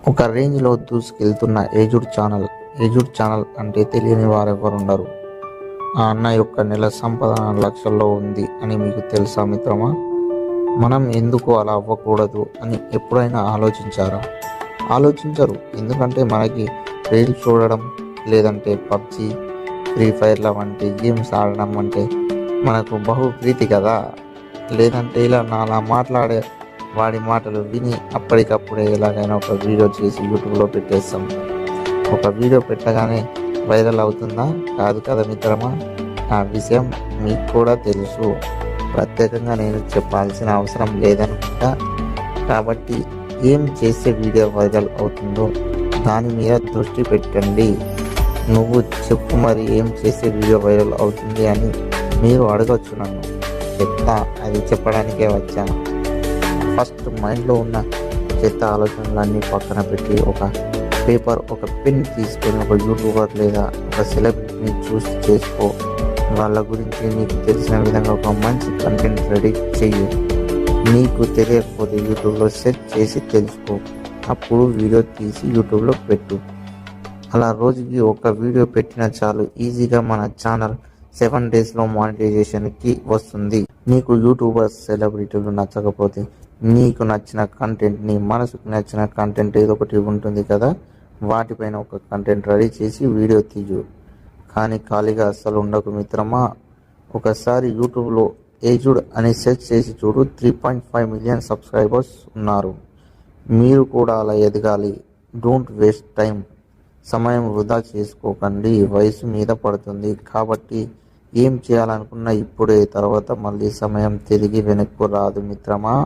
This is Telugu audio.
ఒక రేంజ్లో దూసుకెళ్తున్న ఏజుడ్ ఛానల్ అంటే తెలియని వారెవరుండరు. ఆ అన్న యొక్క నెల సంపద లక్షల్లో ఉంది అని మీకు తెలుసా మిత్రమా? మనం ఎందుకు అలా అవ్వకూడదు అని ఎప్పుడైనా ఆలోచించారా? ఆలోచించరు. ఎందుకంటే మనకి రీల్స్ చూడడం, లేదంటే పబ్జి, ఫ్రీ ఫైర్ల వంటి గేమ్స్ ఆడడం అంటే మనకు బహు ప్రీతి కదా. లేదంటే ఇలా నాలా మాట్లాడే వాడి మాటలు విని అప్పటికప్పుడే ఎలాగైనా ఒక వీడియో చేసి యూట్యూబ్లో పెట్టేస్తాం. ఒక వీడియో పెట్టగానే వైరల్ అవుతుందా? కాదు కదా మిత్రమా. ఆ విషయం మీకు కూడా తెలుసు. ప్రత్యేకంగా నేను చెప్పాల్సిన అవసరం లేదనుకుంటా. కాబట్టి ఏం చేస్తే వీడియో వైరల్ అవుతుందో దాని మీద దృష్టి పెట్టండి. నువ్వు చెప్పు మరి, ఏం చేస్తే వీడియో వైరల్ అవుతుంది అని మీరు అడగచ్చు నన్ను. చెప్తా, అది చెప్పడానికే వచ్చాను. ఫస్ట్ మైండ్లో ఉన్న చెత్త ఆలోచనలన్నీ పక్కన పెట్టి ఒక పేపర్, ఒక పెన్ తీసుకొని ఒక యూట్యూబర్ లేదా ఒక సెలబ్రిటీని చూసి చేసుకో. వాళ్ళ గురించి నీకు తెలిసిన విధంగా ఒక మంచి కంటెంట్ రెడీ చెయ్యి. నీకు తెలియకపోతే యూట్యూబ్లో సెర్చ్ చేసి తెలుసుకో. అప్పుడు వీడియో తీసి యూట్యూబ్లో పెట్టు. అలా రోజుకి ఒక వీడియో పెట్టినా చాలు, ఈజీగా మన ఛానల్ 7 డేస్లో మానిటైజేషన్కి వస్తుంది. నీకు యూట్యూబర్స్, సెలబ్రిటీలు నచ్చకపోతే నీకు నచ్చిన కంటెంట్, నీ మనసుకు నచ్చిన కంటెంట్ ఏదో ఒకటి ఉంటుంది కదా, వాటిపైన ఒక కంటెంట్ రెడీ చేసి వీడియో తీయు. కానీ ఖాళీగా అస్సలు ఉండకు మిత్రమా. ఒకసారి యూట్యూబ్లో ఏజుడ్ అని సెర్చ్ చేసి చూడు. 3.5 మిలియన్ సబ్స్క్రైబర్స్ ఉన్నారు. మీరు కూడా అలా ఎదగాలి. Don't waste time. సమయం వృధా చేసుకోకండి. వయసు మీద పడుతుంది కాబట్టి ఏం చేయాలనుకున్నా ఇప్పుడే, తర్వాత మళ్ళీ సమయం తిరిగి వెనక్కు రాదు మిత్రమా.